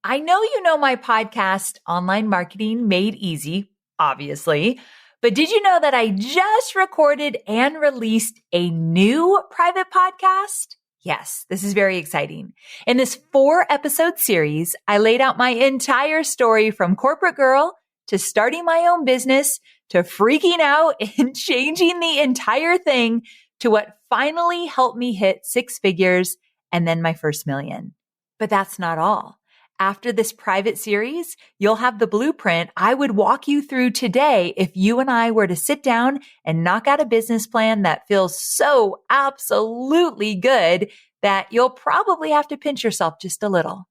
I know you know my podcast, Online Marketing Made Easy, obviously, but did you know that I just recorded and released a new private podcast? Yes, this is very exciting. In this 4-episode series, I laid out my entire story from corporate girl to starting my own business to freaking out and changing the entire thing to what finally helped me hit 6 figures and then my first million. But that's not all. After this private series, you'll have the blueprint I would walk you through today if you and I were to sit down and knock out a business plan that feels so absolutely good that you'll probably have to pinch yourself just a little.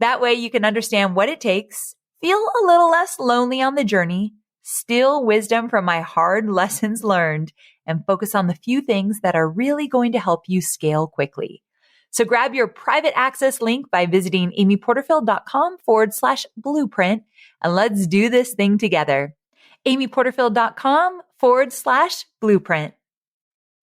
That way you can understand what it takes, feel a little less lonely on the journey, steal wisdom from my hard lessons learned, and focus on the few things that are really going to help you scale quickly. So grab your private access link by visiting amyporterfield.com/blueprint and let's do this thing together. amyporterfield.com/blueprint.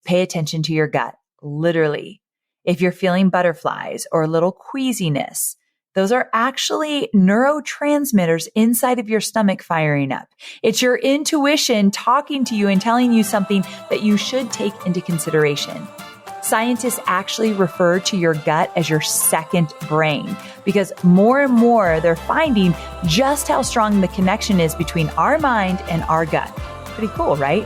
Pay attention to your gut, literally. If you're feeling butterflies or a little queasiness, those are actually neurotransmitters inside of your stomach firing up. It's your intuition talking to you and telling you something that you should take into consideration. Scientists actually refer to your gut as your second brain because more and more they're finding just how strong the connection is between our mind and our gut. Pretty cool, right?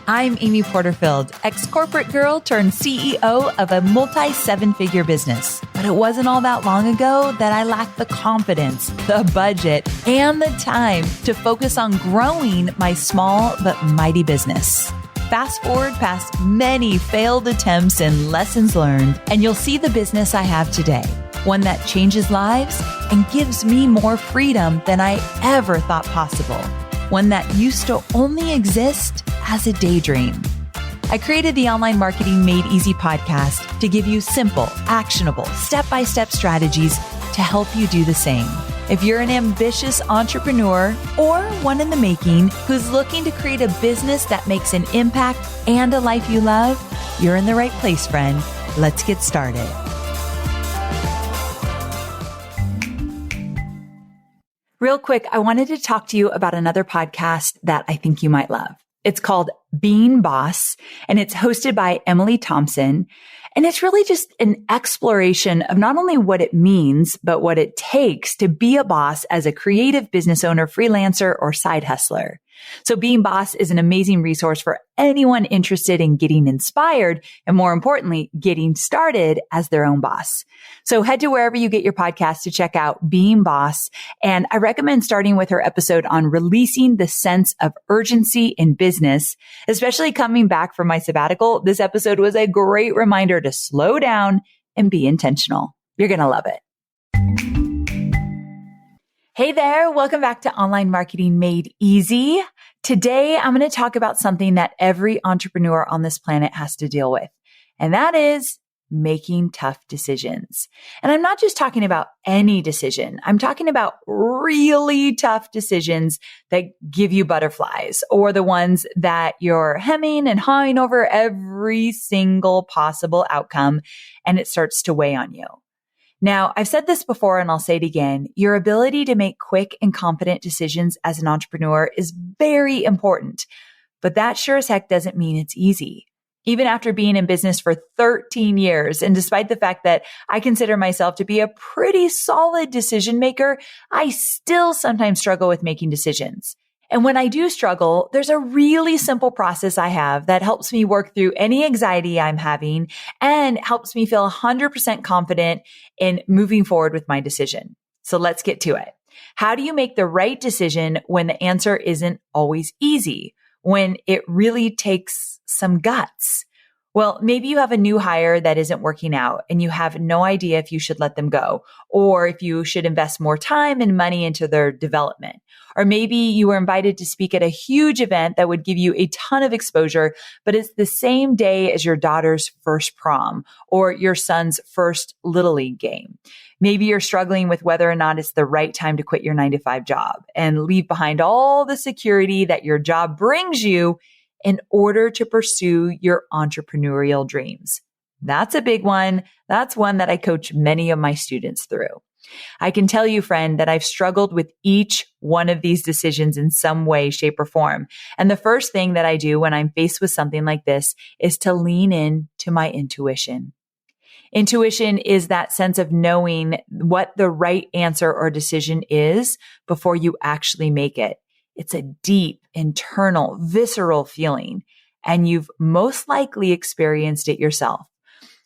I'm Amy Porterfield, ex-corporate girl turned CEO of a multi-7-figure business. But it wasn't all that long ago that I lacked the confidence, the budget, and the time to focus on growing my small but mighty business. Fast forward past many failed attempts and lessons learned, and you'll see the business I have today. One that changes lives and gives me more freedom than I ever thought possible. One that used to only exist as a daydream. I created the Online Marketing Made Easy podcast to give you simple, actionable, step-by-step strategies to help you do the same. If you're an ambitious entrepreneur or one in the making who's looking to create a business that makes an impact and a life you love, you're in the right place, friend. Let's get started. Real quick, I wanted to talk to you about another podcast that I think you might love. It's called Being Boss, and it's hosted by Emily Thompson. And it's really just an exploration of not only what it means, but what it takes to be a boss as a creative business owner, freelancer, or side hustler. So Being Boss is an amazing resource for anyone interested in getting inspired and, more importantly, getting started as their own boss. So head to wherever you get your podcast to check out Being Boss. And I recommend starting with her episode on releasing the sense of urgency in business, especially coming back from my sabbatical. This episode was a great reminder to slow down and be intentional. You're going to love it. Hey there, welcome back to Online Marketing Made Easy. Today, I'm going to talk about something that every entrepreneur on this planet has to deal with, and that is making tough decisions. And I'm not just talking about any decision. I'm talking about really tough decisions that give you butterflies, or the ones that you're hemming and hawing over every single possible outcome, and it starts to weigh on you. Now, I've said this before and I'll say it again. Your ability to make quick and confident decisions as an entrepreneur is very important, but that sure as heck doesn't mean it's easy. Even after being in business for 13 years, and despite the fact that I consider myself to be a pretty solid decision maker, I still sometimes struggle with making decisions. And when I do struggle, there's a really simple process I have that helps me work through any anxiety I'm having and helps me feel 100% confident in moving forward with my decision. So let's get to it. How do you make the right decision when the answer isn't always easy, when it really takes some guts? Well, maybe you have a new hire that isn't working out and you have no idea if you should let them go or if you should invest more time and money into their development. Or maybe you were invited to speak at a huge event that would give you a ton of exposure, but it's the same day as your daughter's first prom or your son's first Little League game. Maybe you're struggling with whether or not it's the right time to quit your 9-to-5 job and leave behind all the security that your job brings you in order to pursue your entrepreneurial dreams. That's a big one. That's one that I coach many of my students through. I can tell you, friend, that I've struggled with each one of these decisions in some way, shape, or form. And the first thing that I do when I'm faced with something like this is to lean in to my intuition. Intuition is that sense of knowing what the right answer or decision is before you actually make it. It's a deep, internal, visceral feeling, and you've most likely experienced it yourself.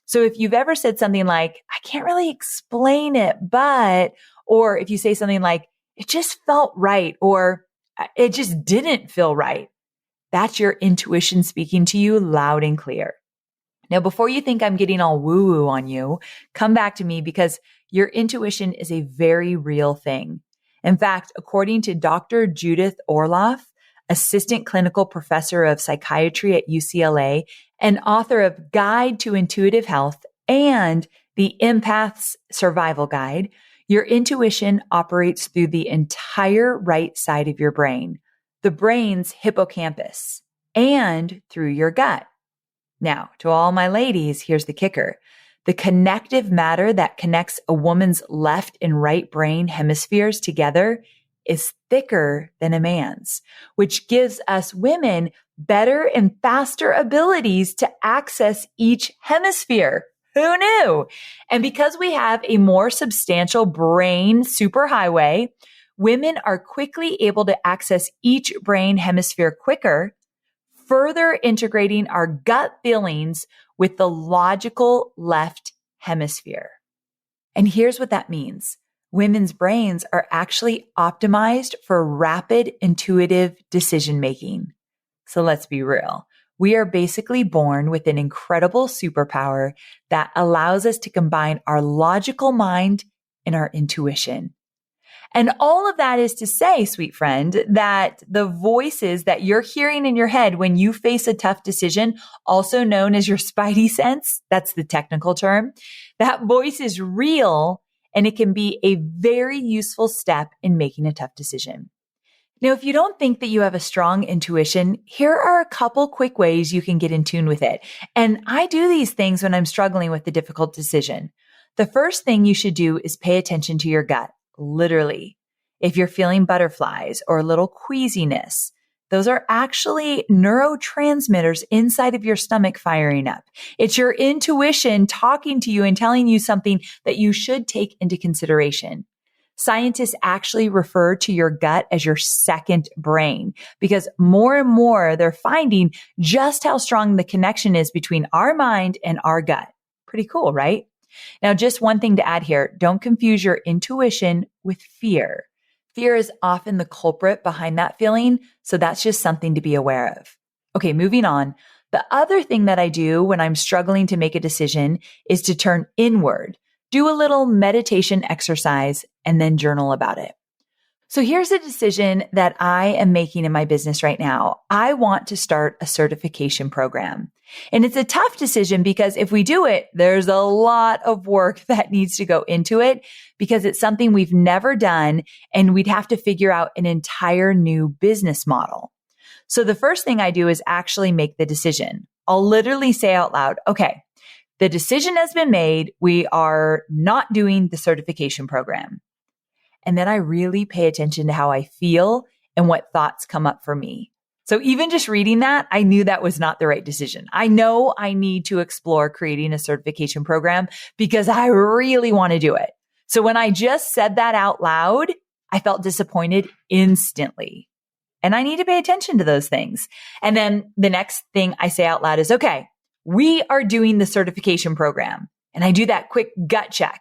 So if you've ever said something like, I can't really explain it, but, or if you say something like, it just felt right, or it just didn't feel right, that's your intuition speaking to you loud and clear. Now, before you think I'm getting all woo-woo on you, come back to me because your intuition is a very real thing. In fact, according to Dr. Judith Orloff, assistant clinical professor of psychiatry at UCLA and author of Guide to Intuitive Health and the Empath's Survival Guide, your intuition operates through the entire right side of your brain, the brain's hippocampus, and through your gut. Now, to all my ladies, here's the kicker. The connective matter that connects a woman's left and right brain hemispheres together is thicker than a man's, which gives us women better and faster abilities to access each hemisphere. Who knew? And because we have a more substantial brain superhighway, women are quickly able to access each brain hemisphere quicker, further integrating our gut feelings with the logical left hemisphere. And here's what that means. Women's brains are actually optimized for rapid, intuitive decision making. So let's be real. We are basically born with an incredible superpower that allows us to combine our logical mind and our intuition. And all of that is to say, sweet friend, that the voices that you're hearing in your head when you face a tough decision, also known as your spidey sense, that's the technical term, that voice is real and it can be a very useful step in making a tough decision. Now, if you don't think that you have a strong intuition, here are a couple quick ways you can get in tune with it. And I do these things when I'm struggling with a difficult decision. The first thing you should do is pay attention to your gut. Literally, if you're feeling butterflies or a little queasiness, those are actually neurotransmitters inside of your stomach firing up. It's your intuition talking to you and telling you something that you should take into consideration. Scientists actually refer to your gut as your second brain because more and more they're finding just how strong the connection is between our mind and our gut. Pretty cool, right? Now, just one thing to add here. Don't confuse your intuition with fear. Fear is often the culprit behind that feeling, so that's just something to be aware of. Okay, moving on. The other thing that I do when I'm struggling to make a decision is to turn inward, do a little meditation exercise, and then journal about it. So here's a decision that I am making in my business right now. I want to start a certification program. And it's a tough decision because if we do it, there's a lot of work that needs to go into it because it's something we've never done and we'd have to figure out an entire new business model. So the first thing I do is actually make the decision. I'll literally say out loud, okay, the decision has been made. We are not doing the certification program. And then I really pay attention to how I feel and what thoughts come up for me. So even just reading that, I knew that was not the right decision. I know I need to explore creating a certification program because I really want to do it. So when I just said that out loud, I felt disappointed instantly. And I need to pay attention to those things. And then the next thing I say out loud is, okay, we are doing the certification program. And I do that quick gut check.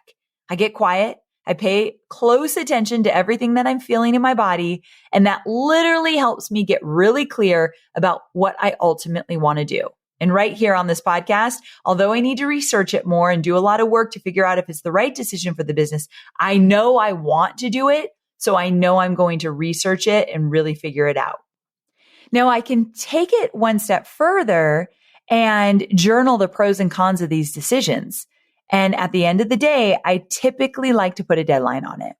I get quiet. I pay close attention to everything that I'm feeling in my body, and that literally helps me get really clear about what I ultimately want to do. And right here on this podcast, although I need to research it more and do a lot of work to figure out if it's the right decision for the business, I know I want to do it, so I know I'm going to research it and really figure it out. Now, I can take it one step further and journal the pros and cons of these decisions. And at the end of the day, I typically like to put a deadline on it.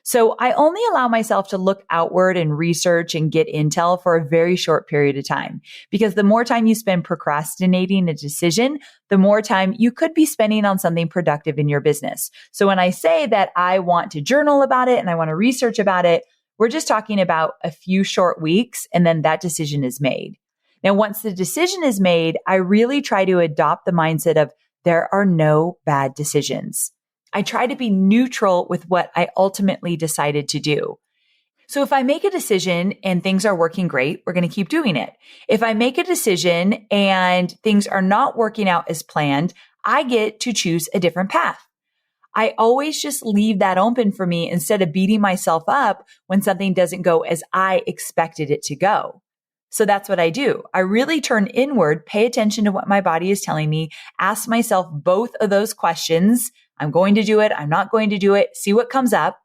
So I only allow myself to look outward and research and get intel for a very short period of time, because the more time you spend procrastinating a decision, the more time you could be spending on something productive in your business. So when I say that I want to journal about it and I want to research about it, we're just talking about a few short weeks, and then that decision is made. Now, once the decision is made, I really try to adopt the mindset of there are no bad decisions. I try to be neutral with what I ultimately decided to do. So if I make a decision and things are working great, we're going to keep doing it. If I make a decision and things are not working out as planned, I get to choose a different path. I always just leave that open for me instead of beating myself up when something doesn't go as I expected it to go. So that's what I do. I really turn inward, pay attention to what my body is telling me, ask myself both of those questions. I'm going to do it. I'm not going to do it. See what comes up.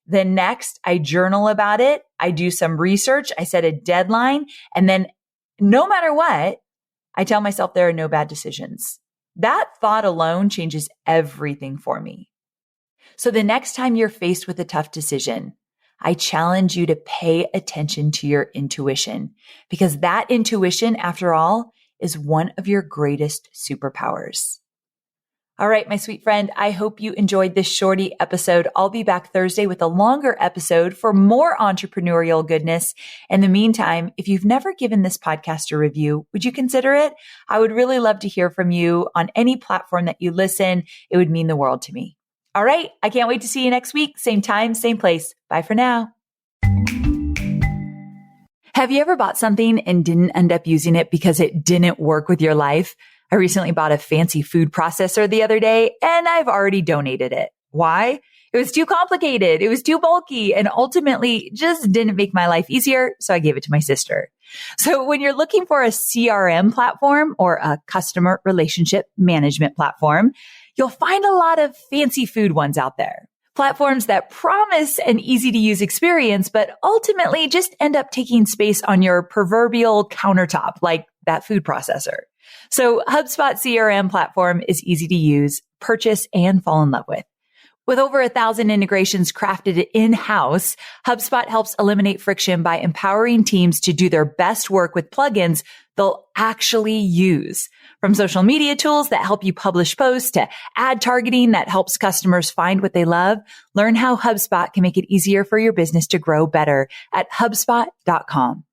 Then next, I journal about it. I do some research. I set a deadline. And then no matter what, I tell myself there are no bad decisions. That thought alone changes everything for me. So the next time you're faced with a tough decision, I challenge you to pay attention to your intuition, because that intuition, after all, is one of your greatest superpowers. All right, my sweet friend, I hope you enjoyed this shorty episode. I'll be back Thursday with a longer episode for more entrepreneurial goodness. In the meantime, if you've never given this podcast a review, would you consider it? I would really love to hear from you on any platform that you listen. It would mean the world to me. All right, I can't wait to see you next week. Same time, same place. Bye for now. Have you ever bought something and didn't end up using it because it didn't work with your life? I recently bought a fancy food processor the other day, and I've already donated it. Why? It was too complicated. It was too bulky, and ultimately just didn't make my life easier. So I gave it to my sister. So when you're looking for a CRM platform or a customer relationship management platform, you'll find a lot of fancy food ones out there. Platforms that promise an easy to use experience, but ultimately just end up taking space on your proverbial countertop, like that food processor. So HubSpot CRM platform is easy to use, purchase, and fall in love with. With over 1,000 integrations crafted in-house, HubSpot helps eliminate friction by empowering teams to do their best work with plugins they'll actually use. From social media tools that help you publish posts to ad targeting that helps customers find what they love, learn how HubSpot can make it easier for your business to grow better at HubSpot.com.